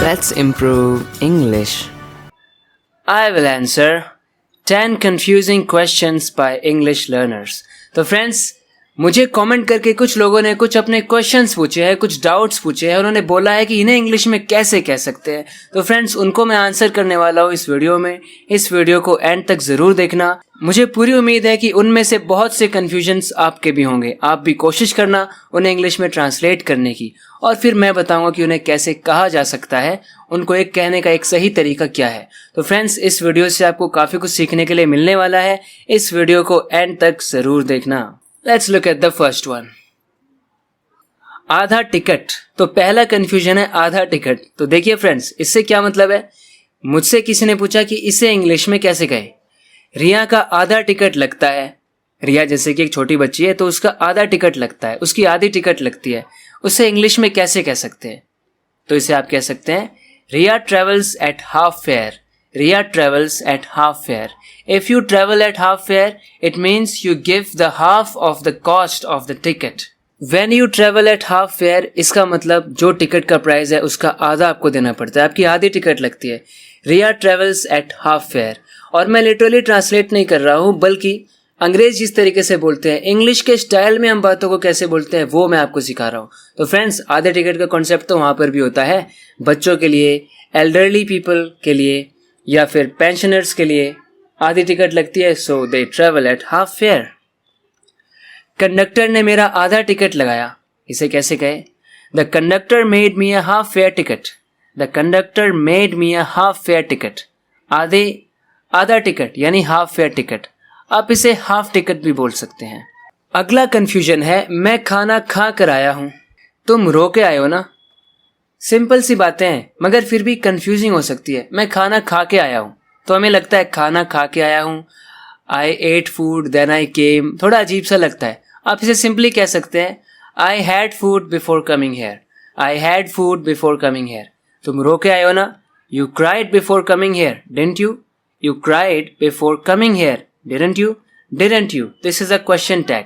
Let's improve English. I will answer 10 confusing questions by English learners. तो friends, मुझे comment करके कुछ लोगों ने कुछ अपने क्वेश्चंस पूछे हैं, कुछ डाउट्स पूछे हैं, उन्होंने बोला है कि इन्हें इंग्लिश में कैसे कह सकते हैं. तो फ्रेंड्स, उनको मैं आंसर करने वाला हूँ इस वीडियो में. इस वीडियो को एंड तक ज़रूर देखना. मुझे पूरी उम्मीद है कि उनमें से बहुत से कन्फ्यूजन्स आपके भी होंगे. आप भी कोशिश करना उन्हें इंग्लिश में ट्रांसलेट करने की, और फिर मैं बताऊंगा कि उन्हें कैसे कहा जा सकता है, उनको एक कहने का एक सही तरीका क्या है. तो फ्रेंड्स, इस वीडियो से आपको काफ़ी कुछ सीखने के लिए मिलने वाला है. इस वीडियो को एंड तक ज़रूर देखना. Let's look at the first one. आधा टिकट. तो पहला कंफ्यूजन है आधा टिकट. तो देखिए फ्रेंड्स, इससे क्या मतलब है. मुझसे किसी ने पूछा कि इसे इंग्लिश में कैसे कहे. रिया का आधा टिकट लगता है. रिया जैसे कि एक छोटी बच्ची है, तो उसका आधा टिकट लगता है, उसकी आधी टिकट लगती है. उसे इंग्लिश में कैसे कह सकते हैं. तो इसे आप कह सकते हैं Riya travels at half fare. Riya travels at half fare. If you travel at half fare, it means you give the half of the cost of the ticket. When you travel at half fare, इसका मतलब जो ticket का price है उसका आधा आपको देना पड़ता है, आपकी आधी टिकट लगती है. Riya travels at half fare. और मैं लिटरली ट्रांसलेट नहीं कर रहा हूँ, बल्कि अंग्रेज जिस तरीके से बोलते हैं, इंग्लिश के स्टाइल में हम बातों को कैसे बोलते हैं वो मैं आपको सिखा रहा हूँ. तो फ्रेंड्स, आधे टिकट का कॉन्सेप्ट तो वहाँ पर भी होता है. बच्चों के लिए, एल्डरली पीपल के लिए, या फिर पेंशनर्स के लिए आधी टिकट लगती है. So they travel at half fare. Conductor ने मेरा आधा टिकट लगाया. इसे कैसे कहे. The conductor made me a half fare ticket. The conductor made me a half fare ticket. आधा टिकट यानी हाफ फेयर टिकट. आप इसे हाफ टिकट भी बोल सकते हैं. अगला कंफ्यूजन है मैं खाना खा कर आया हूं. तुम रो के आए हो ना. सिंपल सी बातें हैं, मगर फिर भी कंफ्यूजिंग हो सकती है. मैं खाना खा के आया हूँ, तो हमें लगता है खाना खा के आया हूँ. आई एट फूड देन आई केम, थोड़ा अजीब सा लगता है. आप इसे सिंपली कह सकते हैं I had food before coming here. I had food before coming here. तुम रो के आए हो ना. You cried before coming here, didn't you. You cried before coming here, didn't you. Didn't you, this is a question tag.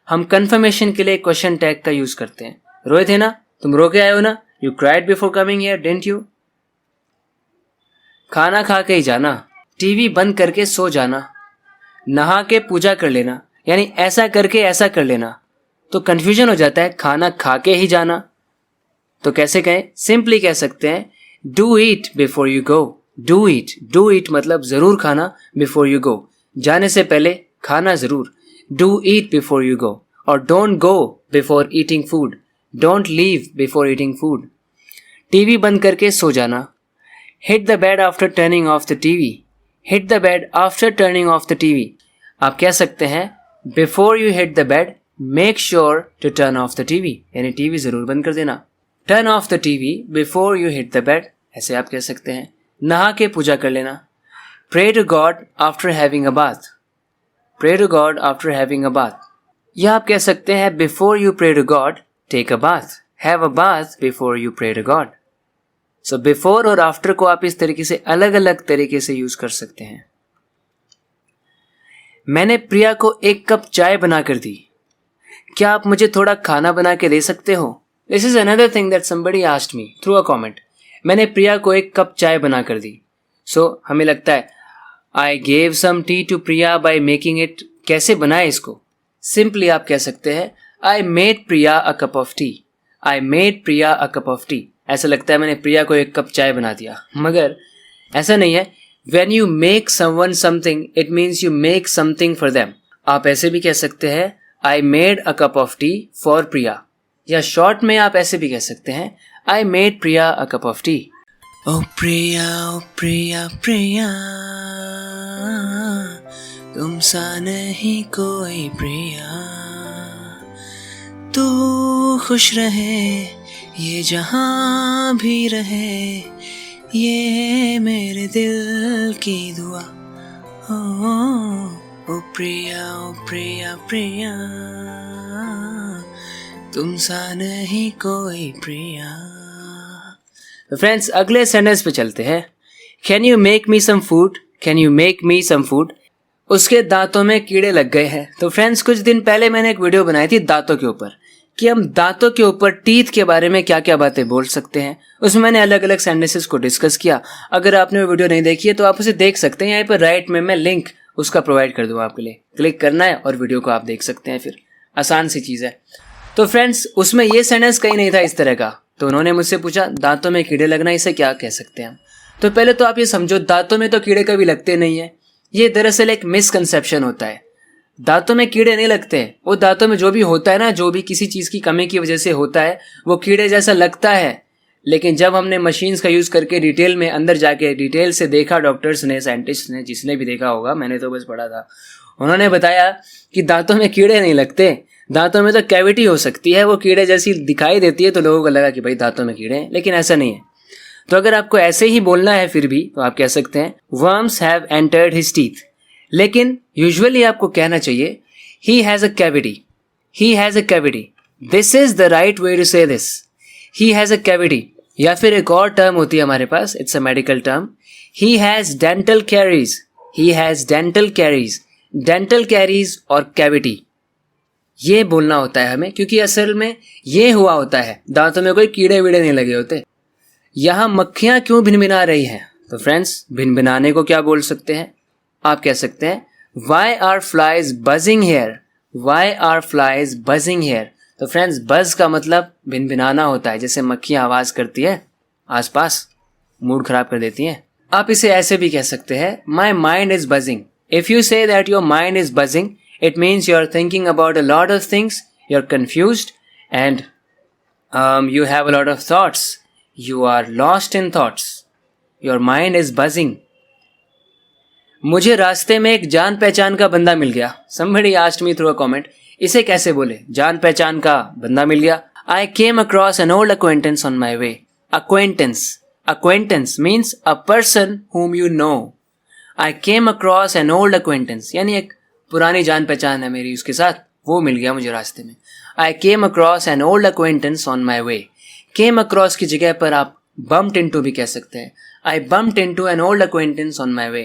हम confirmation के लिए question tag का use करते हैं. रोए थे ना, तुम रो के आए हो ना. You cried before coming here, didn't you? खाना खा के ही जाना. टीवी बंद करके सो जाना. नहा के पूजा कर लेना, यानी ऐसा करके ऐसा कर लेना. तो कंफ्यूजन हो जाता है खाना खा के ही जाना. तो कैसे कहें. सिंपली कह सकते हैं do eat before you go. do eat मतलब जरूर खाना. before you go, जाने से पहले खाना जरूर. do eat before you go. और don't go before eating food. Don't leave before eating food. TV बंद करके सो जाना. Hit the bed after turning off the TV. Hit the bed after turning off the TV. आप कह सकते हैं Before you hit the bed, make sure to turn off the TV. यानी TV जरूर बंद कर देना. Turn off the TV before you hit the bed. ऐसे आप कह सकते हैं. नहा के पूजा कर लेना. Pray to God after having a bath. Pray to God after having a bath. या आप कह सकते हैं Before you pray to God, take a bath. Have a bath before you pray to God. So before और after को आप इस तरीके से अलग अलग तरीके से यूज कर सकते हैं. मैंने प्रिया को एक कप चाय बनाकर दी. क्या आप मुझे थोड़ा खाना बना के दे सकते हो. This is another thing that somebody asked me through a comment. मैंने प्रिया को एक कप चाय बनाकर दी. So हमें लगता है I gave some tea to Priya by making it. कैसे बनाए इसको. Simply आप कह सकते हैं I made Priya a cup of tea. I made Priya a cup of tea. ऐसा लगता है मैंने प्रिया को एक कप चाय बना दिया, मगर ऐसा नहीं है. When you make someone something, it means you make something for them. आप ऐसे भी कह सकते हैं I made a cup of tea for Priya. या शॉर्ट में आप ऐसे भी कह सकते हैं I made Priya a cup of tea. Oh Priya, Priya, तुम सा नहीं कोई प्रिया. तू खुश रहे ये जहां भी रहे, ये मेरे दिल की दुआ. ओ प्रिया, प्रिया, तुम सा नहीं कोई प्रिया. तो फ्रेंड्स, अगले सेंटेंस पे चलते हैं. Can you make me some food. Can you make me some food. उसके दांतों में कीड़े लग गए हैं. तो फ्रेंड्स, कुछ दिन पहले मैंने एक वीडियो बनाई थी दांतों के ऊपर कि हम दांतों के ऊपर टीथ के बारे में क्या क्या बातें बोल सकते हैं। उसमें मैंने अलग अलग सेंटेंसेस को डिस्कस किया। अगर आपने वो वीडियो नहीं देखी है तो आप उसे देख सकते हैं। यहाँ पर राइट में मैं लिंक उसका प्रोवाइड कर दूंगा आपके लिए। क्लिक करना है और वीडियो को आप देख सकते हैं। फिर आसान सी चीज़ है। तो फ्रेंड्स, उसमें ये सेंटेंस कहीं नहीं था इस तरह का। तो उन्होंने मुझसे पूछा दांतों में कीड़े लगना, इसे क्या कह सकते हैं हम। तो पहले तो आप ये समझो, दांतों में तो कीड़े कभी लगते नहीं है। ये दरअसल एक मिसकंसेप्शन होता है। दांतों में कीड़े नहीं लगते। वो दांतों में जो भी होता है ना, जो भी किसी चीज़ की कमी की वजह से होता है, वो कीड़े जैसा लगता है। लेकिन जब हमने मशीन्स का यूज़ करके डिटेल में अंदर जाके डिटेल से देखा, डॉक्टर्स ने, साइंटिस्ट ने, जिसने भी देखा होगा, मैंने तो बस पढ़ा था, उन्होंने बताया कि दांतों में कीड़े नहीं लगते। दांतों में तो कैविटी हो सकती है, वो कीड़े जैसी दिखाई देती है, तो लोगों को लगा कि भाई दांतों में कीड़े हैं, लेकिन ऐसा नहीं है। तो अगर आपको ऐसे ही बोलना है फिर भी, तो आप कह सकते हैं worms have entered his teeth. लेकिन यूजुअली आपको कहना चाहिए he has a cavity, he has a cavity. This is the right way to say this, he has a cavity. या फिर एक और टर्म होती है हमारे पास, it's a medical term, he has dental caries, he has dental caries. Dental caries और cavity, ये बोलना होता है हमें, क्योंकि असल में ये हुआ होता है, दांतों में कोई कीड़े वीड़े नहीं लगे होते। यहाँ मक्खियाँ क्यों भिनभिना रही हैं? तो फ्रेंड्स, भिनभिनाने को क्या बोल सकते हैं? आप कह सकते हैं why are flies buzzing here, why are flies buzzing here. तो फ्रेंड्स, बज का मतलब भिनभिनाना होता है, जैसे मक्खियाँ आवाज़ करती है आसपास, मूड खराब कर देती हैं। आप इसे ऐसे भी कह सकते हैं my mind is buzzing. If you say that your mind is buzzing, it means you're thinking about a lot of things, you're confused, and you have a lot of thoughts. You are lost in thoughts. Your mind is buzzing. मुझे रास्ते में एक जान पहचान का बंदा मिल गया। Somebody asked me through a comment. इसे कैसे बोले? जान पहचान का बंदा मिल गया। I came across an old acquaintance on my way. Acquaintance. Acquaintance means a person whom you know. I came across an old acquaintance. यानी एक पुरानी जान पहचान है मेरी, उसके साथ वो मिल गया मुझे रास्ते में। I came across an old acquaintance on my way. Came across की जगह पर आप bumped into भी कह सकते हैं। I bumped into an old acquaintance on my way.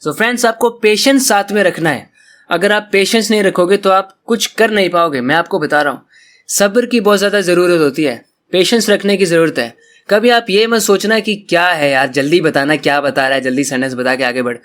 So friends, आपको पेशेंस साथ में रखना है। अगर आप पेशेंस नहीं रखोगे तो आप कुछ कर नहीं पाओगे। मैं आपको बता रहा हूँ, सब्र की बहुत ज़्यादा ज़रूरत होती है, पेशेंस रखने की ज़रूरत है। कभी आप ये मत सोचना कि क्या है यार, जल्दी बताना क्या बता रहा है, जल्दी सेंटेंस बता के आगे बढ़।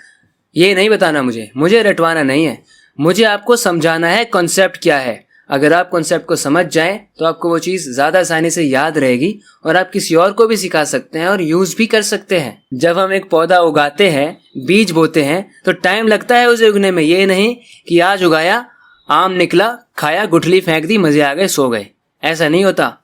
ये नहीं बताना मुझे रटवाना नहीं है। मुझे आपको समझाना है कॉन्सेप्ट क्या है। अगर आप कॉन्सेप्ट को समझ जाएं तो आपको वो चीज़ ज़्यादा आसानी से याद रहेगी और आप किसी और को भी सिखा सकते हैं और यूज़ भी कर सकते हैं। जब हम एक पौधा उगाते हैं, बीज बोते हैं, तो टाइम लगता है उसे उगने में। ये नहीं कि आज उगाया, आम निकला, खाया, गुठली फेंक दी, मज़े आ गए, सो गए। ऐसा नहीं होता।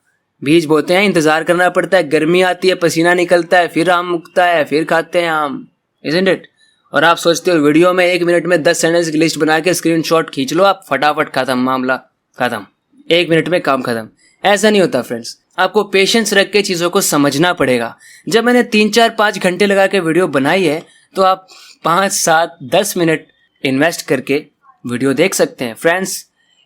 बीज बोते हैं, इंतज़ार करना पड़ता है, गर्मी आती है, पसीना निकलता है, फिर आम उगता है, फिर खाते हैं आम, इज़न्ट इट? और आप सोचते हो वीडियो में 1 मिनट में 10 सेंटेंस की लिस्ट बना के स्क्रीनशॉट खींच लो, आप फटाफट खत्म, मामला खत्म, 1 मिनट में काम खत्म। ऐसा नहीं होता फ्रेंड्स। आपको पेशेंस रख के चीज़ों को समझना पड़ेगा। जब मैंने 3, 4, 5 घंटे लगा के वीडियो बनाई है, तो आप 5, 7, 10 मिनट इन्वेस्ट करके वीडियो देख सकते हैं। फ्रेंड्स,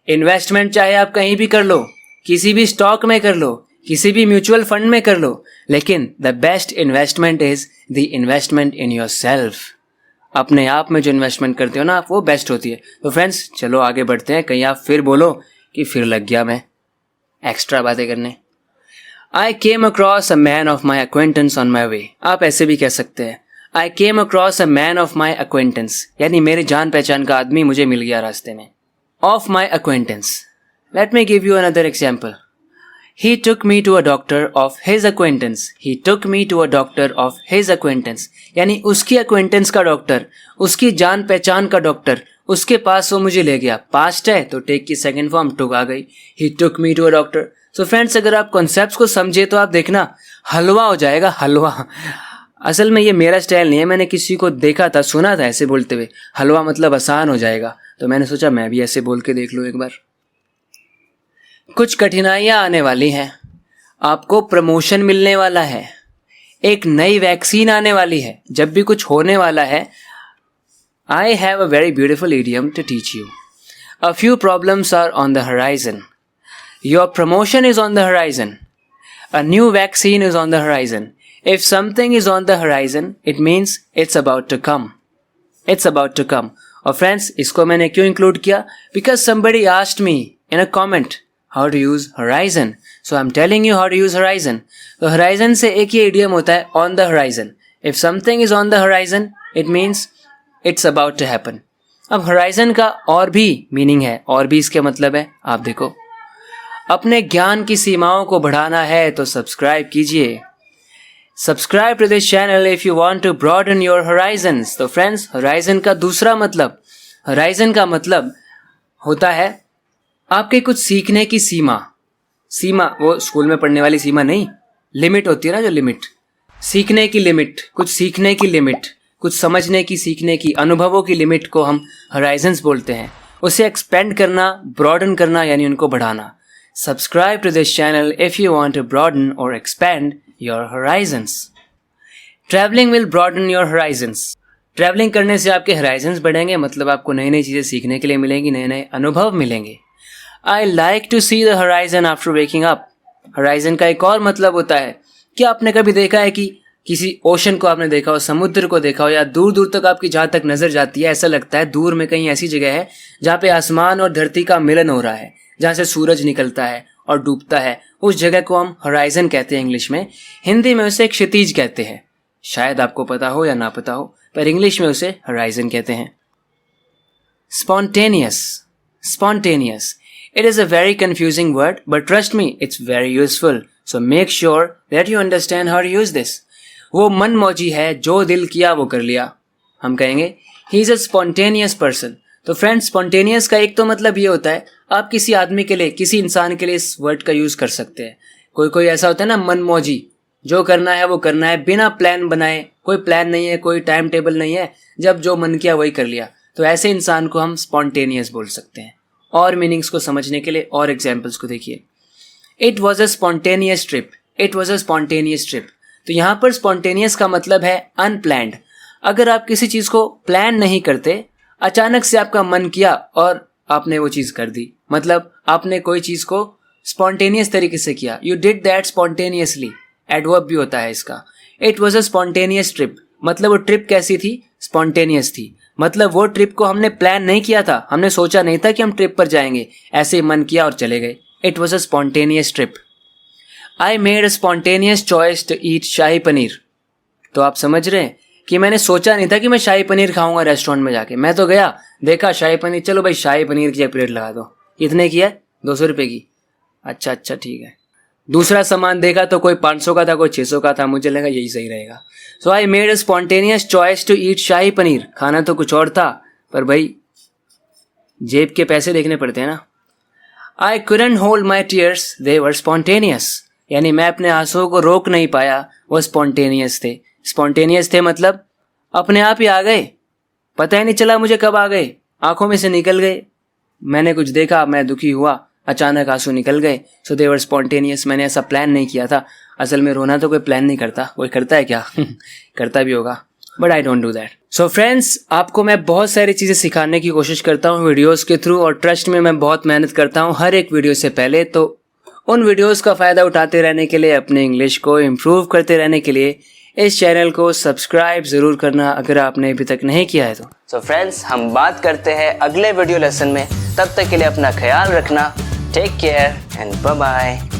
इन्वेस्टमेंट चाहे आप कहीं भी कर लो, किसी भी स्टॉक में कर लो, किसी भी म्यूचुअल फंड में कर लो, लेकिन the best investment is the investment in your self. अपने आप में जो इन्वेस्टमेंट करते हो ना आप, वो बेस्ट होती है। तो फ्रेंड्स, चलो आगे बढ़ते हैं। कहीं आप फिर बोलो कि फिर लग गया मैं एक्स्ट्रा बातें करने। I came across a man of my acquaintance on my way. आप ऐसे भी कह सकते हैं I came across a man of my acquaintance, यानी मेरे जान पहचान का आदमी मुझे मिल गया रास्ते में। Of my acquaintance, let me give you another example. He took me to a doctor of his acquaintance. He took me to a doctor of his acquaintance. यानी उसकी acquaintance का डॉक्टर, उसकी जान पहचान का डॉक्टर, उसके पास वो मुझे ले गया। पास्ट है तो टेक की सेकंड फॉर्म took आ गई। He took me to a doctor. So friends, अगर आप कॉन्सेप्ट्स को समझे तो आप देखना हलवा हो जाएगा, हलवा। असल में ये मेरा स्टाइल नहीं है, मैंने किसी को देखा था, सुना था ऐसे बोलते हुए, हलवा मतलब आसान हो जाएगा, तो मैंने सोचा मैं भी ऐसे बोल के देख लूँ एक बार। कुछ कठिनाइयाँ आने वाली हैं, आपको प्रमोशन मिलने वाला है, एक नई वैक्सीन आने वाली है, जब भी कुछ होने वाला है। I have a very beautiful idiom to teach you. A few problems are on the horizon, your promotion is on the horizon, a new vaccine is on the horizon. If something is on the horizon, it means it's about to come, it's about to come. और friends, इसको मैंने क्यों include किया? Because somebody asked me in a comment, how to use horizon. So I'm telling you how to use horizon. तो horizon से एक ये idiom होता है on the horizon. If something is on the horizon, it means it's about to happen. अब horizon का और भी मीनिंग है, और भी इसके मतलब है, आप देखो। अपने ज्ञान की सीमाओं को बढ़ाना है तो सब्सक्राइब कीजिए। Subscribe to this channel if you want to broaden your horizons. तो फ्रेंड्स, होराइजन का दूसरा मतलब, होराइजन का मतलब होता है आपके कुछ सीखने की सीमा। सीमा वो स्कूल में पढ़ने वाली सीमा नहीं, लिमिट होती है ना, जो लिमिट, सीखने की लिमिट, कुछ सीखने की लिमिट, कुछ समझने की, सीखने की, अनुभवों की लिमिट को हम होराइजन्स बोलते हैं। उसे एक्सपेंड करना, ब्रॉडन करना, यानी उनको बढ़ाना। Subscribe to this channel if you want to broaden और expand your horizons. Travelling will broaden your horizons. Travelling करने से आपके होराइजन्स बढ़ेंगे, मतलब आपको नई नई चीज़ें सीखने के लिए मिलेंगी, नए नए अनुभव मिलेंगे। I like to see the horizon after waking up. Horizon का एक और मतलब होता है कि आपने कभी देखा है कि किसी ओशन को आपने देखा हो, समुद्र को देखा हो, या दूर दूर तक आपकी जहाँ तक नज़र जाती है, ऐसा लगता है दूर में कहीं ऐसी जगह है जहाँ पे आसमान और धरती का मिलन हो रहा है, जहाँ से सूरज निकलता है और डूबता है। उस जगह को हम होराइजन कहते हैं इंग्लिश में। हिंदी में उसे क्षितिज कहते हैं। शायद आपको पता हो या ना पता हो, पर इंग्लिश में उसे होराइजन कहते हैं। Spontaneous. Spontaneous, it is a very confusing word, but trust me, it's very useful. So make sure that you understand how to use this. वो मनमौजी है, जो दिल किया वो कर लिया। हम कहेंगे he is a spontaneous person. तो फ्रेंड्स, spontaneous का एक तो मतलब ये होता है, आप किसी आदमी के लिए, किसी इंसान के लिए इस वर्ड का यूज कर सकते हैं। कोई कोई ऐसा होता है ना, मनमौजी, जो करना है वो करना है, बिना प्लान बनाए, कोई प्लान नहीं है, कोई टाइम टेबल नहीं है, जब जो मन किया वही कर लिया। तो ऐसे इंसान को हम spontaneous बोल सकते हैं। और मीनिंग्स को समझने के लिए और एग्जाम्पल्स को देखिए। It was a spontaneous trip. It was a spontaneous trip. तो यहाँ पर स्पॉन्टेनियस का मतलब है अनप्लैंड। अगर आप किसी चीज़ को प्लान नहीं करते, अचानक से आपका मन किया और आपने वो चीज़ कर दी, मतलब आपने कोई चीज़ को स्पॉन्टेनियस तरीके से किया। You did that spontaneously. Adverb भी होता है इसका। It was a spontaneous trip, मतलब वो ट्रिप कैसी थी? स्पॉन्टेनियस थी। मतलब वो ट्रिप को हमने प्लान नहीं किया था, हमने सोचा नहीं था कि हम ट्रिप पर जाएंगे, ऐसे ही मन किया और चले गए। It was a spontaneous trip. I made a spontaneous choice to eat shahi paneer. तो आप समझ रहे हैं कि मैंने सोचा नहीं था कि मैं शाही पनीर खाऊंगा रेस्टोरेंट में जाके। मैं तो गया, देखा शाही पनीर, चलो भाई शाही पनीर की एक प्लेट लगा दो। कितने की है? 200 रुपये की। अच्छा ठीक है। दूसरा सामान देखा तो कोई 500 का था, कोई 600 का था, मुझे लगा यही सही रहेगा। So I made a spontaneous choice to eat shahi paneer. खाना तो कुछ और था, पर भाई जेब के पैसे देखने पड़ते हैं ना। आई couldn't hold my tears, they were spontaneous. यानी मैं अपने आंसुओं को रोक नहीं पाया, वो स्पॉन्टेनियस थे। स्पॉन्टेनियस थे मतलब अपने आप ही आ गए, पता ही नहीं चला मुझे कब आ गए, आंखों में से निकल गए। मैंने कुछ देखा, मैं दुखी हुआ, अचानक आंसू निकल गए। सो दे वर स्पॉन्टेनियस। मैंने ऐसा प्लान नहीं किया था। असल में रोना तो कोई प्लान नहीं करता, कोई करता है क्या? करता भी होगा, but I don't do that. So friends, आपको मैं बहुत सारी चीज़ें सिखाने की कोशिश करता हूँ वीडियोस के थ्रू, और ट्रस्ट में मैं बहुत मेहनत करता हूँ हर एक वीडियो से पहले। तो उन वीडियोस का फ़ायदा उठाते रहने के लिए, अपने इंग्लिश को इम्प्रूव करते रहने के लिए इस चैनल को सब्सक्राइब ज़रूर करना अगर आपने अभी तक नहीं किया है तो। सो फ्रेंड्स, हम बात करते हैं अगले वीडियो लेसन में। तब तक के लिए अपना ख्याल रखना। Take care and bye bye.